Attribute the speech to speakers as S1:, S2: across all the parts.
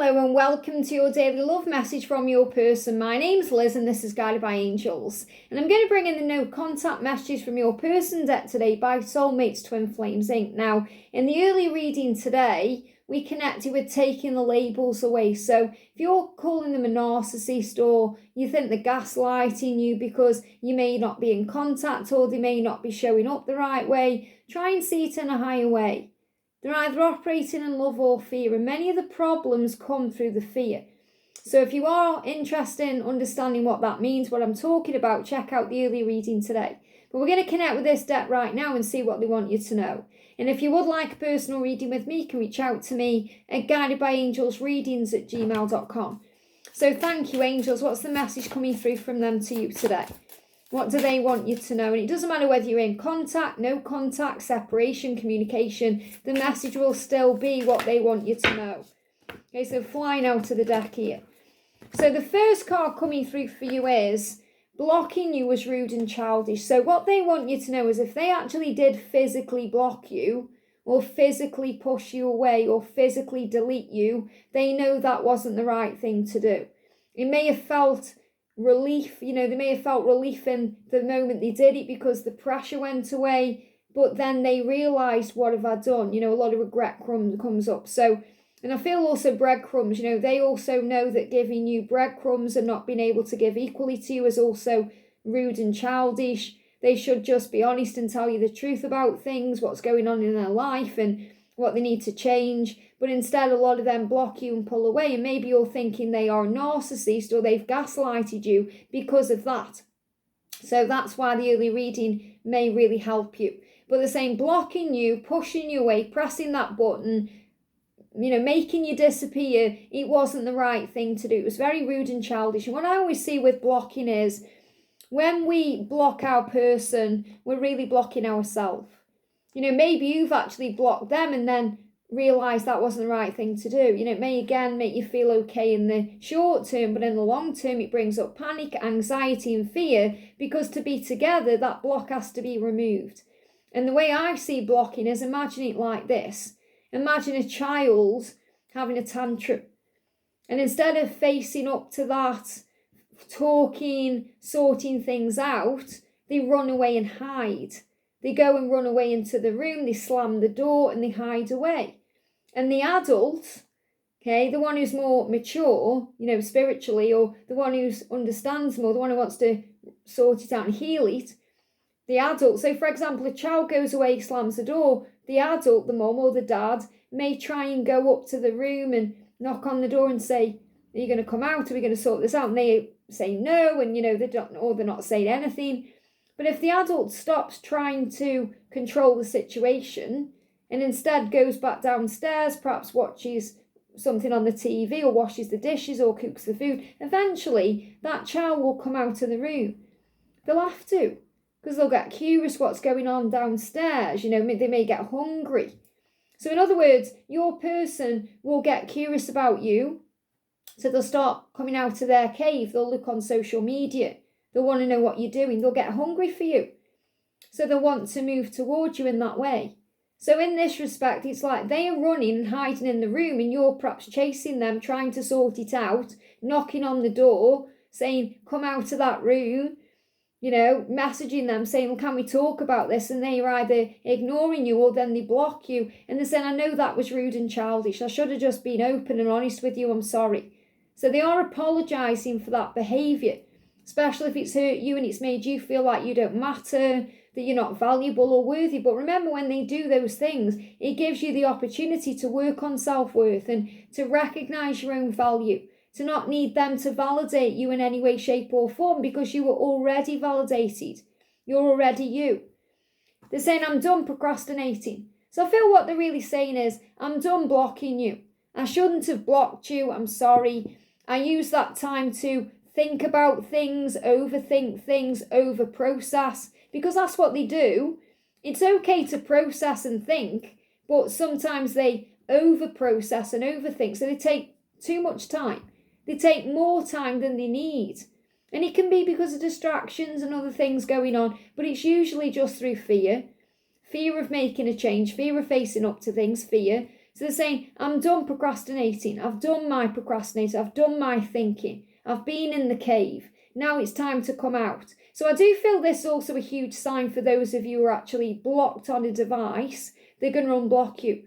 S1: Hello and welcome to your daily love message from your person. My name's Liz and this is Guided by Angels. And I'm going to bring in the no contact messages from your person deck today by Soulmates Twin Flames Inc. Now, in the early reading today, we connected with taking the labels away. So if you're calling them a narcissist or you think they're gaslighting you because you may not be in contact or they may not be showing up the right way, try and see it in a higher way. They're either operating in love or fear, and many of the problems come through the fear. So if you are interested in understanding what that means, what I'm talking about, check out the early reading today. But we're going to connect with this deck right now and see what they want you to know. And if you would like a personal reading with me, you can reach out to me at guidedbyangelsreadings@gmail.com. So thank you, angels. What's the message coming through from them to you today? What do they want you to know? And it doesn't matter whether you're in contact, no contact, separation, communication, the message will still be what they want you to know. Okay, so flying out of the deck here. So the first card coming through for you is blocking you was rude and childish. So what they want you to know is if they actually did physically block you or physically push you away or physically delete you, they know that wasn't the right thing to do. It may have felt relief, they may have felt relief in the moment they did it because the pressure went away, but then they realised, what have I done? A lot of regret comes up. So, and I feel also breadcrumbs, they also know that giving you breadcrumbs and not being able to give equally to you is also rude and childish. They should just be honest and tell you the truth about things, what's going on in their life and what they need to change. But instead, a lot of them block you and pull away. And maybe you're thinking they are a narcissist or they've gaslighted you because of that. So that's why the early reading may really help you. But they're saying blocking you, pushing you away, pressing that button, making you disappear, it wasn't the right thing to do. It was very rude and childish. And what I always see with blocking is when we block our person, we're really blocking ourselves. Maybe you've actually blocked them and then realised that wasn't the right thing to do. It may again make you feel okay in the short term, but in the long term it brings up panic, anxiety and fear because to be together, that block has to be removed. And the way I see blocking is imagine it like this. Imagine a child having a tantrum. And instead of facing up to that, talking, sorting things out, they run away and hide. They go and run away into the room, they slam the door and they hide away. And the adult, the one who's more mature, spiritually, or the one who understands more, the one who wants to sort it out and heal it, the adult, so for example, a child goes away, slams the door, the adult, the mum or the dad, may try and go up to the room and knock on the door and say, are you going to come out? Are we going to sort this out? And they say no, and they're not saying anything. But if the adult stops trying to control the situation and instead goes back downstairs, perhaps watches something on the TV or washes the dishes or cooks the food, eventually that child will come out of the room. They'll have to, because they'll get curious what's going on downstairs. They may get hungry. So in other words, your person will get curious about you. So they'll start coming out of their cave. They'll look on social media. They'll want to know what you're doing. They'll get hungry for you. So they'll want to move towards you in that way. So in this respect, it's like they are running and hiding in the room and you're perhaps chasing them, trying to sort it out, knocking on the door, saying, come out of that room, messaging them, saying, well, can we talk about this? And they're either ignoring you or then they block you. And they're saying, I know that was rude and childish. I should have just been open and honest with you. I'm sorry. So they are apologising for that behaviour. Especially if it's hurt you and it's made you feel like you don't matter, that you're not valuable or worthy. But remember, when they do those things, it gives you the opportunity to work on self-worth and to recognise your own value, to not need them to validate you in any way, shape or form because you were already validated. You're already you. They're saying, I'm done procrastinating. So I feel what they're really saying is, I'm done blocking you. I shouldn't have blocked you. I'm sorry. I used that time to think about things, overthink things, over-process, because that's what they do. It's okay to process and think, but sometimes they over-process and overthink, so they take too much time. They take more time than they need. And it can be because of distractions and other things going on, but it's usually just through fear. Fear of making a change, fear of facing up to things, fear. So they're saying, I'm done procrastinating. I've done my procrastinating. I've done my thinking. I've been in the cave. Now it's time to come out. So I do feel this is also a huge sign for those of you who are actually blocked on a device. They're going to unblock you.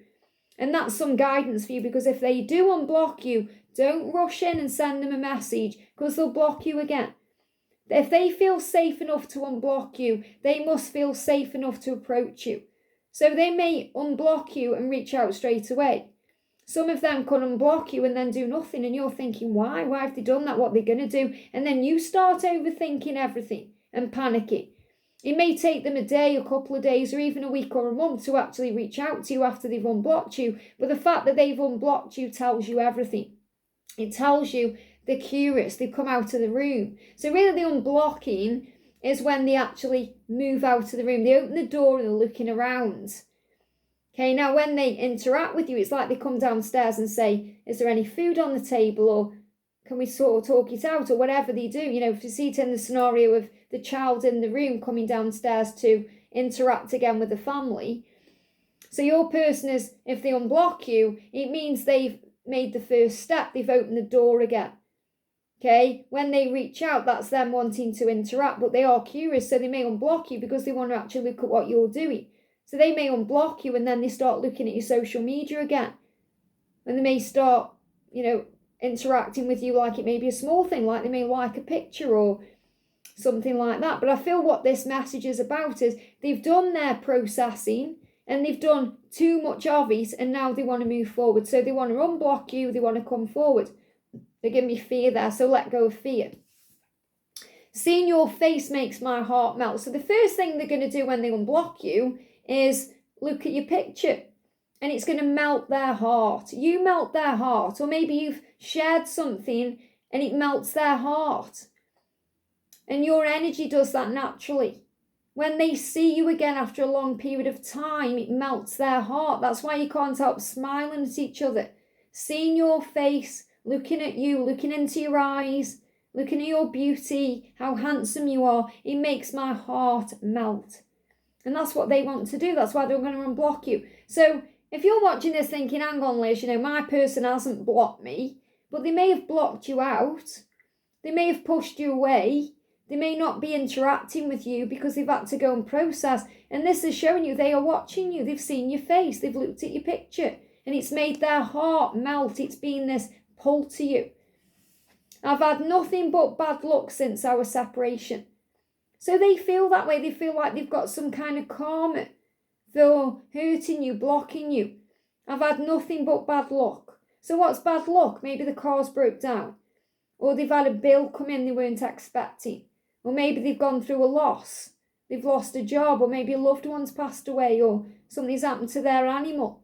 S1: And that's some guidance for you, because if they do unblock you, don't rush in and send them a message, because they'll block you again. If they feel safe enough to unblock you, they must feel safe enough to approach you. So they may unblock you and reach out straight away. Some of them can unblock you and then do nothing, and you're thinking, why? Why have they done that? What are they going to do? And then you start overthinking everything and panicking. It may take them a day, a couple of days, or even a week or a month to actually reach out to you after they've unblocked you. But the fact that they've unblocked you tells you everything. It tells you they're curious, they've come out of the room. So really the unblocking is when they actually move out of the room. They open the door and they're looking around. Okay, now when they interact with you, it's like they come downstairs and say, is there any food on the table, or can we sort of talk it out, or whatever they do. If you see it in the scenario of the child in the room coming downstairs to interact again with the family. So your person is, if they unblock you, it means they've made the first step. They've opened the door again. Okay, when they reach out, that's them wanting to interact, but they are curious, so they may unblock you because they want to actually look at what you're doing. So they may unblock you and then they start looking at your social media again. And they may start, interacting with you like it may be a small thing, like they may like a picture or something like that. But I feel what this message is about is they've done their processing and they've done too much of it, and now they want to move forward. So they want to unblock you, they want to come forward. They give me fear there, so let go of fear. Seeing your face makes my heart melt. So the first thing they're going to do when they unblock you is look at your picture, and it's going to melt their heart. You melt their heart, or maybe you've shared something and it melts their heart. And your energy does that naturally. When they see you again after a long period of time, it melts their heart. That's why you can't help smiling at each other. Seeing your face, looking at you, looking into your eyes, looking at your beauty, how handsome you are, it makes my heart melt. And that's what they want to do. That's why they're going to unblock you. So if you're watching this thinking, hang on, Liz, my person hasn't blocked me, but they may have blocked you out. They may have pushed you away. They may not be interacting with you because they've had to go and process. And this is showing you they are watching you. They've seen your face. They've looked at your picture. And it's made their heart melt. It's been this pull to you. I've had nothing but bad luck since our separation. So they feel that way. They feel like they've got some kind of karma. They're hurting you, blocking you. I've had nothing but bad luck. So what's bad luck? Maybe the car's broke down. Or they've had a bill come in they weren't expecting. Or maybe they've gone through a loss. They've lost a job, or maybe a loved one's passed away, or something's happened to their animal.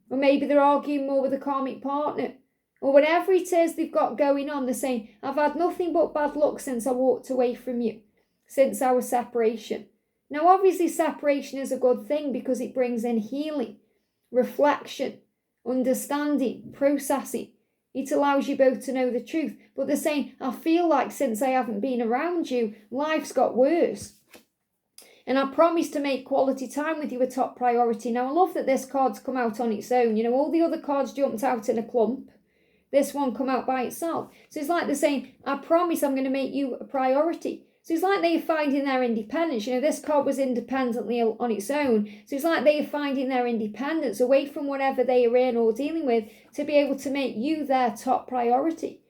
S1: Or maybe they're arguing more with a karmic partner. Or whatever it is they've got going on, they're saying, I've had nothing but bad luck since I walked away from you, since our separation. Now, obviously, separation is a good thing because it brings in healing, reflection, understanding, processing. It allows you both to know the truth. But they're saying, I feel like since I haven't been around you, life's got worse. And I promise to make quality time with you a top priority. Now, I love that this card's come out on its own. All the other cards jumped out in a clump. This one come out by itself. So it's like they're saying, I promise I'm going to make you a priority. So it's like they're finding their independence. This card was independently on its own. So it's like they're finding their independence away from whatever they are in or dealing with to be able to make you their top priority.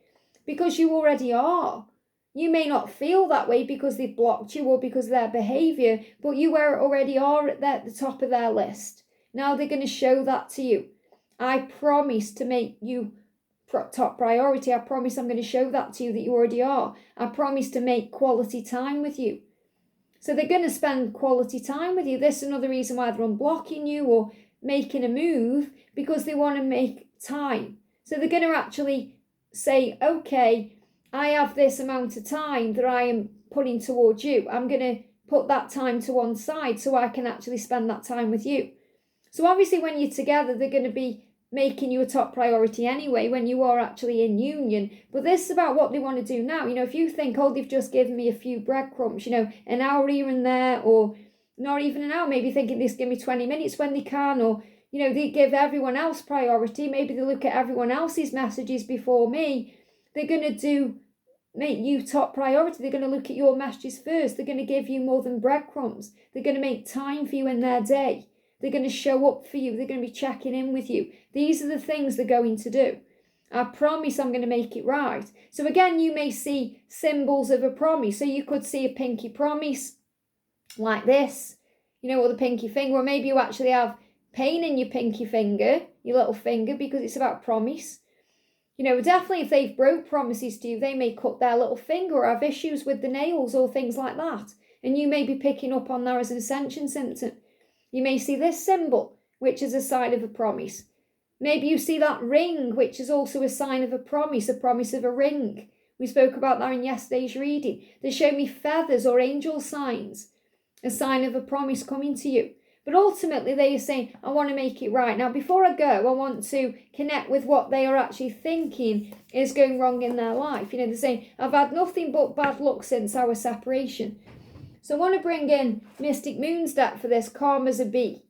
S1: Because you already are. You may not feel that way because they've blocked you or because of their behaviour, but you already are at the top of their list. Now they're going to show that to you. I promise to make you top priority. I promise I'm going to show that to you that you already are. I promise to make quality time with you. So they're going to spend quality time with you. This is another reason why they're unblocking you or making a move, because they want to make time. So they're going to actually say, okay, I have this amount of time that I am putting towards you. I'm going to put that time to one side so I can actually spend that time with you. So obviously when you're together, they're going to be making you a top priority anyway when you are actually in union. But this is about what they want to do now. If you think, oh, they've just given me a few breadcrumbs, an hour here and there, or not even an hour, maybe thinking this give me 20 minutes when they can, or they give everyone else priority. Maybe they look at everyone else's messages before me. They're going to make you top priority. They're going to look at your messages first. They're going to give you more than breadcrumbs. They're going to make time for you in their day. They're going to show up for you. They're going to be checking in with you. These are the things they're going to do. I promise I'm going to make it right. So again, you may see symbols of a promise. So you could see a pinky promise like this, or the pinky finger, or maybe you actually have pain in your pinky finger, your little finger, because it's about promise. Definitely if they've broke promises to you, they may cut their little finger or have issues with the nails or things like that. And you may be picking up on that as an ascension symptom. You may see this symbol, which is a sign of a promise. Maybe you see that ring, which is also a sign of a promise of a ring. We spoke about that in yesterday's reading. They show me feathers or angel signs, a sign of a promise coming to you. But ultimately, they are saying, I want to make it right. Now, before I go, I want to connect with what they are actually thinking is going wrong in their life. They're saying, I've had nothing but bad luck since our separation. So I want to bring in Mystic Moon's deck for this, calm as a bee.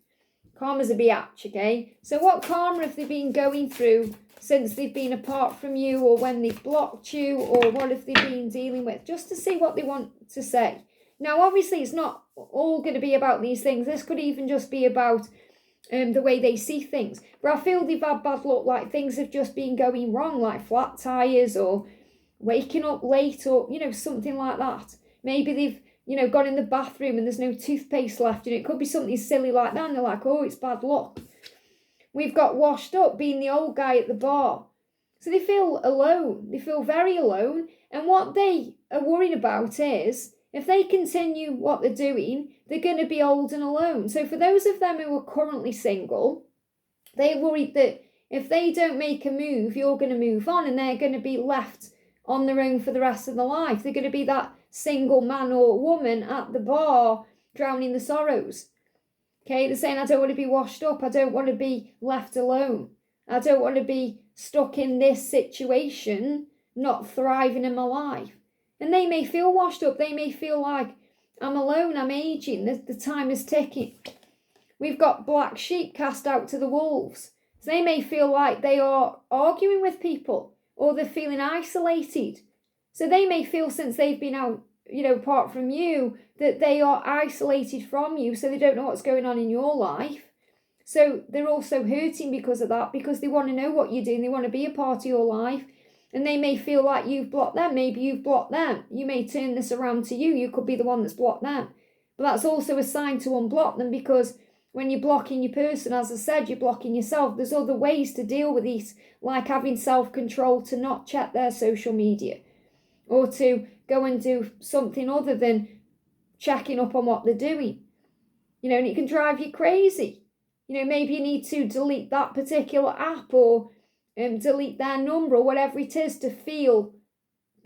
S1: Calm as a biatch, okay? So what karma have they been going through since they've been apart from you, or when they've blocked you, or what have they been dealing with? Just to see what they want to say. Now, obviously, it's not all going to be about these things. This could even just be about the way they see things. But I feel they've had bad luck, like things have just been going wrong, like flat tires or waking up late or, something like that. Maybe they've, gone in the bathroom and there's no toothpaste left. It could be something silly like that. And they're like, oh, it's bad luck. We've got washed up, being the old guy at the bar. So they feel alone. They feel very alone. And what they are worrying about is, if they continue what they're doing, they're going to be old and alone. So for those of them who are currently single, they're worried that if they don't make a move, you're going to move on and they're going to be left on their own for the rest of their life. They're going to be that single man or woman at the bar drowning the sorrows. Okay, they're saying, I don't want to be washed up. I don't want to be left alone. I don't want to be stuck in this situation, not thriving in my life. And they may feel washed up. They may feel like, I'm alone, I'm aging, the time is ticking. We've got black sheep cast out to the wolves. So they may feel like they are arguing with people, or they're feeling isolated. So they may feel, since they've been out, apart from you, that they are isolated from you, so they don't know what's going on in your life. So they're also hurting because of that, because they want to know what you're doing. They want to be a part of your life. And they may feel like you've blocked them. Maybe you've blocked them. You may turn this around to you. You could be the one that's blocked them. But that's also a sign to unblock them, because when you're blocking your person, as I said, you're blocking yourself. There's other ways to deal with these, like having self-control to not check their social media, or to go and do something other than checking up on what they're doing. And it can drive you crazy. Maybe you need to delete that particular app, or delete their number, or whatever it is, to feel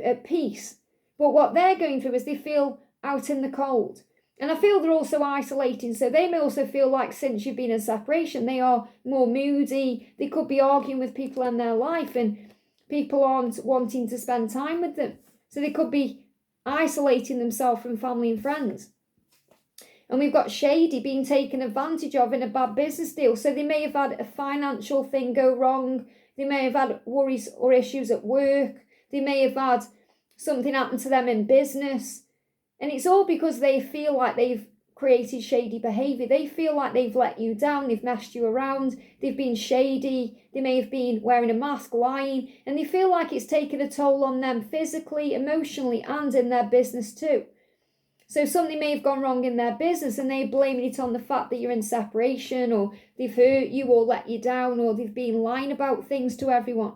S1: at peace. But what they're going through is they feel out in the cold. And I feel they're also isolating. So they may also feel like, since you've been in separation, they are more moody. They could be arguing with people in their life, and people aren't wanting to spend time with them. So they could be isolating themselves from family and friends. And we've got shady, being taken advantage of in a bad business deal. So they may have had a financial thing go wrong. They may have had worries or issues at work. They may have had something happen to them in business. And it's all because they feel like they've created shady behaviour. They feel like they've let you down. They've messed you around. They've been shady. They may have been wearing a mask, lying. And they feel like it's taken a toll on them physically, emotionally, and in their business too. So something may have gone wrong in their business, and they're blaming it on the fact that you're in separation, or they've hurt you or let you down, or they've been lying about things to everyone.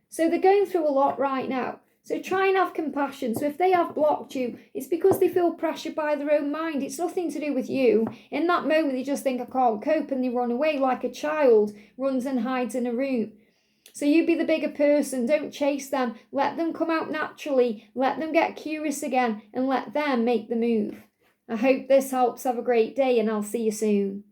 S1: So they're going through a lot right now. So try and have compassion. So if they have blocked you, it's because they feel pressured by their own mind. It's nothing to do with you. In that moment, they just think, I can't cope, and they run away like a child runs and hides in a room. So you be the bigger person. Don't chase them. Let them come out naturally. Let them get curious again, and let them make the move. I hope this helps. Have a great day, and I'll see you soon.